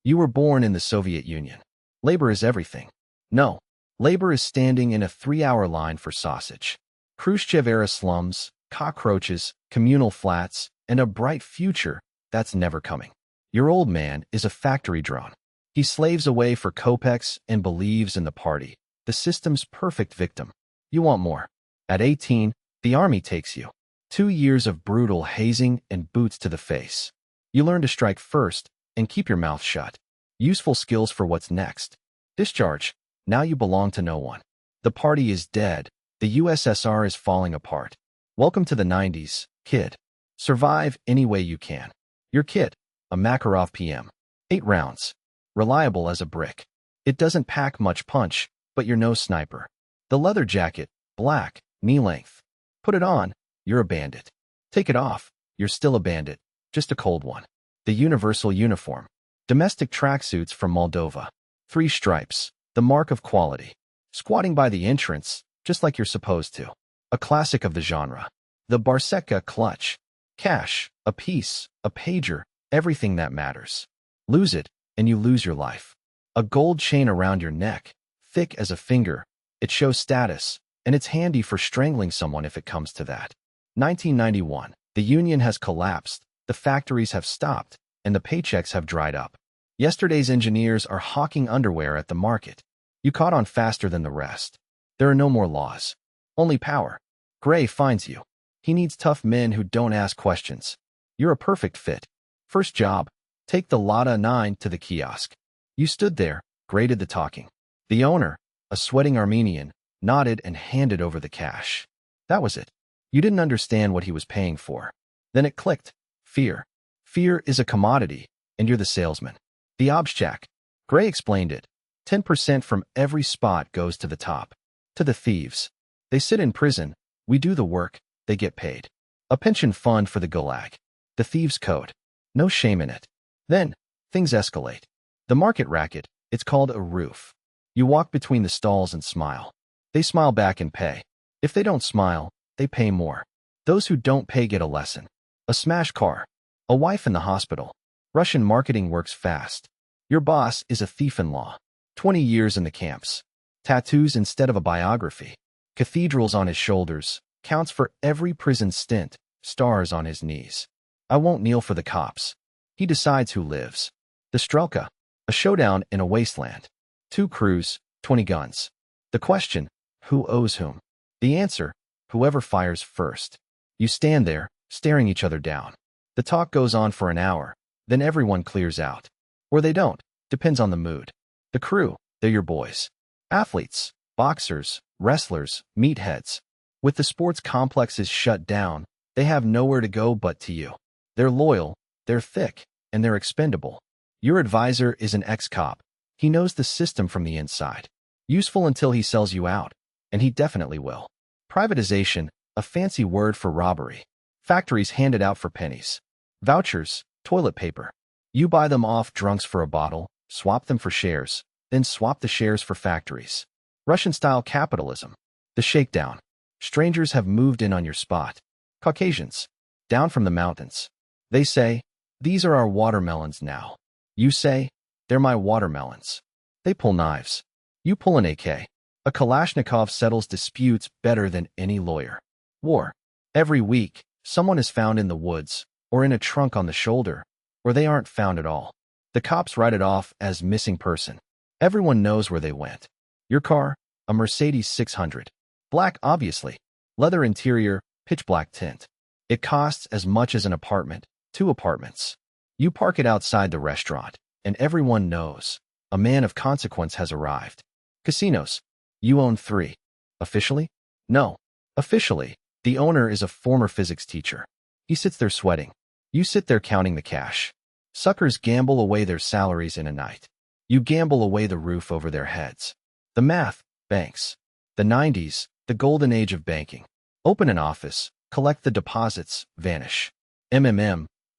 You were born in the Soviet Union. Labor is everything. No, labor is standing in a 3-hour line for sausage. Khrushchev-era slums, cockroaches, communal flats, and a bright future that's never coming. Your old man is a factory drone. He slaves away for kopecks and believes in the party, the system's perfect victim. You want more. At 18, the army takes you. 2 years of brutal hazing and boots to the face. You learn to strike first and keep your mouth shut. Useful skills for what's next. Discharge. Now you belong to no one. The party is dead. The USSR is falling apart. Welcome to the 90s, kid. Survive any way you can. Your kit, a Makarov PM. 8 rounds. Reliable as a brick. It doesn't pack much punch, but you're no sniper. The leather jacket, black, knee length. Put it on, you're a bandit. Take it off, you're still a bandit, just a cold one. The universal uniform. Domestic tracksuits from Moldova. 3 stripes, the mark of quality. Squatting by the entrance, just like you're supposed to. A classic of the genre. The Barsetka clutch. Cash, a piece, a pager, everything that matters. Lose it, and you lose your life. A gold chain around your neck, thick as a finger. It shows status, and it's handy for strangling someone if it comes to that. 1991. The union has collapsed, the factories have stopped, and the paychecks have dried up. Yesterday's engineers are hawking underwear at the market. You caught on faster than the rest. There are no more laws. Only power. Gray finds you. He needs tough men who don't ask questions. You're a perfect fit. First job, take the Lada 9 to the kiosk. You stood there, graded the talking. The owner, a sweating Armenian, nodded and handed over the cash. That was it. You didn't understand what he was paying for. Then it clicked. Fear. Fear is a commodity, and you're the salesman. The object. Gray explained it. 10% from every spot goes to the top. To the thieves. They sit in prison. We do the work. They get paid. A pension fund for the gulag. The thieves' code. No shame in it. Then, things escalate. The market racket, it's called a roof. You walk between the stalls and smile. They smile back and pay. If they don't smile, they pay more. Those who don't pay get a lesson. A smash car. A wife in the hospital. Russian marketing works fast. Your boss is a thief-in-law. 20 years in the camps. Tattoos instead of a biography. Cathedrals on his shoulders. Counts for every prison stint. Stars on his knees. I won't kneel for the cops. He decides who lives. The Strelka. A showdown in a wasteland. 2 crews, 20 guns. The question, who owes whom? The answer, whoever fires first. You stand there, staring each other down. The talk goes on for an hour, then everyone clears out. Or they don't, depends on the mood. The crew, they're your boys. Athletes, boxers, wrestlers, meatheads. With the sports complexes shut down, they have nowhere to go but to you. They're loyal, they're thick, and they're expendable. Your advisor is an ex-cop. He knows the system from the inside. Useful until he sells you out, and he definitely will. Privatization, a fancy word for robbery. Factories hand it out for pennies. Vouchers, toilet paper. You buy them off drunks for a bottle, swap them for shares, then swap the shares for factories. Russian-style capitalism. The shakedown. Strangers have moved in on your spot. Caucasians. Down from the mountains. They say, these are our watermelons now. You say, they're my watermelons. They pull knives. You pull an AK. A Kalashnikov settles disputes better than any lawyer. War. Every week, someone is found in the woods, or in a trunk on the shoulder, or they aren't found at all. The cops write it off as missing person. Everyone knows where they went. Your car, a Mercedes 600. Black, obviously. Leather interior, pitch black tint. It costs as much as an apartment, 2 apartments. You park it outside the restaurant, and everyone knows. A man of consequence has arrived. Casinos. You own 3. Officially? No. Officially, the owner is a former physics teacher. He sits there sweating. You sit there counting the cash. Suckers gamble away their salaries in a night. You gamble away the roof over their heads. The math, banks. The 90s, the golden age of banking. Open an office, collect the deposits, vanish.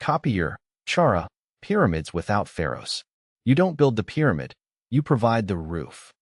Copier, chara, pyramids without pharaohs. You don't build the pyramid, you provide the roof.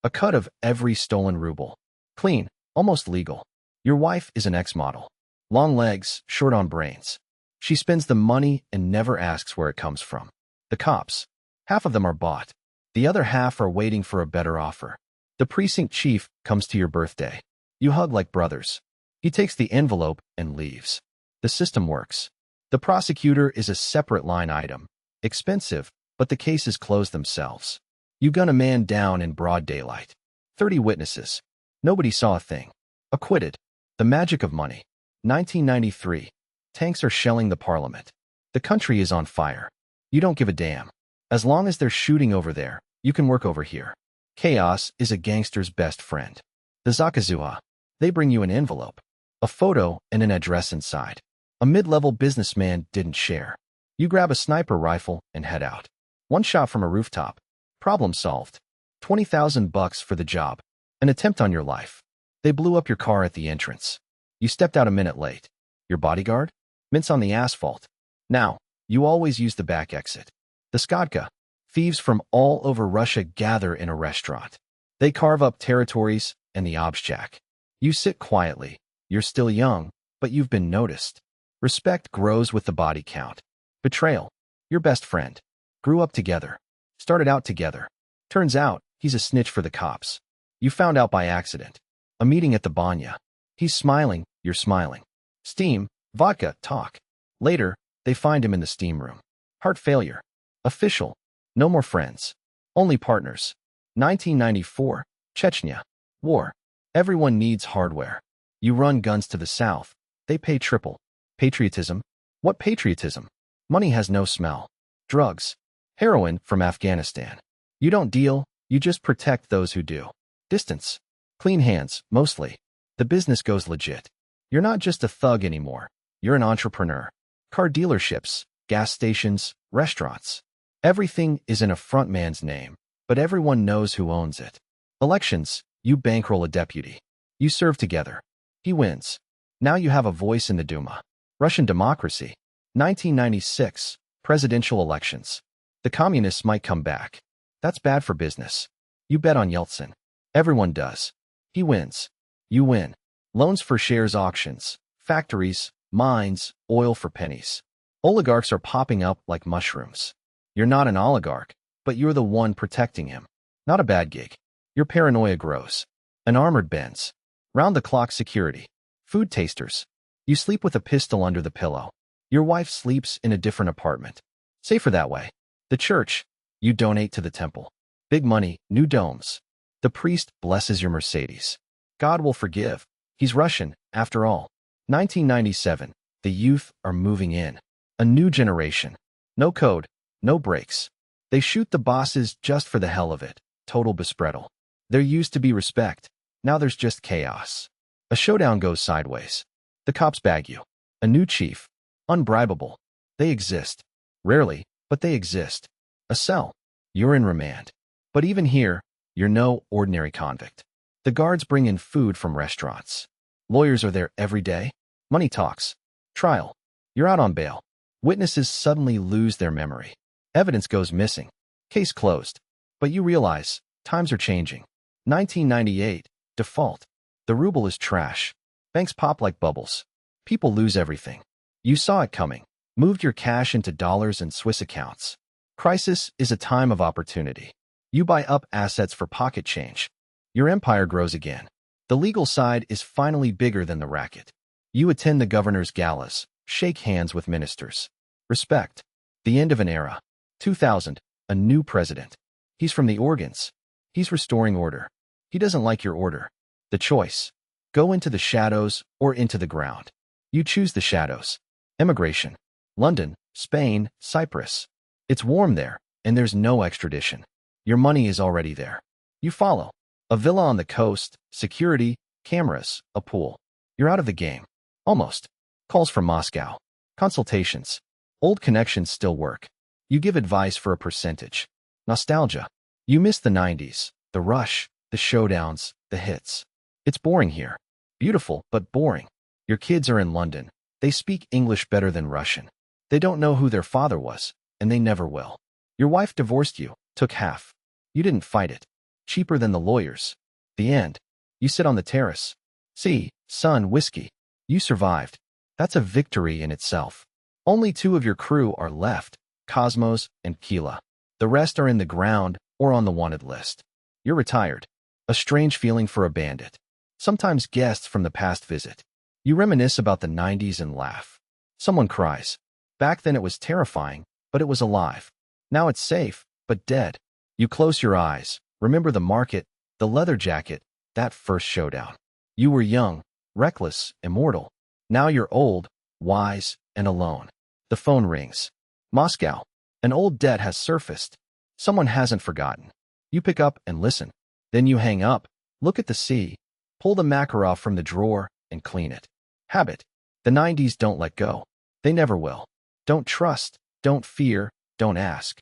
A cut of every stolen ruble. Clean, almost legal. Your wife is an ex-model. Long legs, short on brains. She spends the money and never asks where it comes from. The cops. Half of them are bought. The other half are waiting for a better offer. The precinct chief comes to your birthday. You hug like brothers. He takes the envelope and leaves. The system works. The prosecutor is a separate line item. Expensive, but the cases close themselves. You gun a man down in broad daylight. 30 witnesses. Nobody saw a thing. Acquitted. The magic of money. 1993. Tanks are shelling the parliament. The country is on fire. You don't give a damn. As long as they're shooting over there, you can work over here. Chaos is a gangster's best friend. The Zakazuha. They bring you an envelope, a photo, and an address inside. A mid-level businessman didn't share. You grab a sniper rifle and head out. One shot from a rooftop. Problem solved. $20,000 for the job. An attempt on your life. They blew up your car at the entrance. You stepped out a minute late. Your bodyguard? Mints on the asphalt. Now, you always use the back exit. The Skodka. Thieves from all over Russia gather in a restaurant. They carve up territories and the Obshchak. You sit quietly. You're still young, but you've been noticed. Respect grows with the body count. Betrayal. Your best friend. Grew up together. Started out together. Turns out, he's a snitch for the cops. You found out by accident. A meeting at the banya. He's smiling, you're smiling. Steam, vodka, talk. Later, they find him in the steam room. Heart failure. Official. No more friends. Only partners. 1994. Chechnya. War. Everyone needs hardware. You run guns to the south. They pay triple. Patriotism? What patriotism? Money has no smell. Drugs. Heroin from Afghanistan. You don't deal, you just protect those who do. Distance. Clean hands, mostly. The business goes legit. You're not just a thug anymore. You're an entrepreneur. Car dealerships, gas stations, restaurants. Everything is in a frontman's name, but everyone knows who owns it. Elections, you bankroll a deputy. You serve together. He wins. Now you have a voice in the Duma. Russian democracy. 1996. Presidential elections. The communists might come back. That's bad for business. You bet on Yeltsin. Everyone does. He wins. You win. Loans for shares auctions. Factories, mines, oil for pennies. Oligarchs are popping up like mushrooms. You're not an oligarch, but you're the one protecting him. Not a bad gig. Your paranoia grows. An armored Benz. Round-the-clock security. Food tasters. You sleep with a pistol under the pillow. Your wife sleeps in a different apartment. Safer that way. The church. You donate to the temple. Big money, new domes. The priest blesses your Mercedes. God will forgive. He's Russian, after all. 1997. The youth are moving in. A new generation. No code, no brakes. They shoot the bosses just for the hell of it. Total bespreadle. There used to be respect. Now there's just chaos. A showdown goes sideways. The cops bag you. A new chief. Unbribable. They exist. Rarely, but they exist. A cell. You're in remand. But even here, you're no ordinary convict. The guards bring in food from restaurants. Lawyers are there every day. Money talks. Trial. You're out on bail. Witnesses suddenly lose their memory. Evidence goes missing. Case closed. But you realize, times are changing. 1998. Default. The ruble is trash. Banks pop like bubbles. People lose everything. You saw it coming. Moved your cash into dollars and Swiss accounts. Crisis is a time of opportunity. You buy up assets for pocket change. Your empire grows again. The legal side is finally bigger than the racket. You attend the governor's galas, shake hands with ministers. Respect. The end of an era. 2000. A new president. He's from the organs. He's restoring order. He doesn't like your order. The choice. Go into the shadows or into the ground. You choose the shadows. Emigration. London, Spain, Cyprus. It's warm there, and there's no extradition. Your money is already there. You follow. A villa on the coast, security, cameras, a pool. You're out of the game. Almost. Calls from Moscow. Consultations. Old connections still work. You give advice for a percentage. Nostalgia. You miss the 90s, the rush, the showdowns, the hits. It's boring here. Beautiful, but boring. Your kids are in London. They speak English better than Russian. They don't know who their father was, and they never will. Your wife divorced you, took half. You didn't fight it. Cheaper than the lawyers. The end. You sit on the terrace. See, son, whiskey. You survived. That's a victory in itself. Only two of your crew are left, Cosmos and Kila. The rest are in the ground or on the wanted list. You're retired. A strange feeling for a bandit. Sometimes guests from the past visit. You reminisce about the 90s and laugh. Someone cries. Back then it was terrifying, but it was alive. Now it's safe, but dead. You close your eyes. Remember the market, the leather jacket, that first showdown. You were young, reckless, immortal. Now you're old, wise, and alone. The phone rings. Moscow. An old debt has surfaced. Someone hasn't forgotten. You pick up and listen. Then you hang up, look at the sea, pull the Makarov from the drawer, and clean it. Habit. The 90s don't let go. They never will. Don't trust, don't fear, don't ask.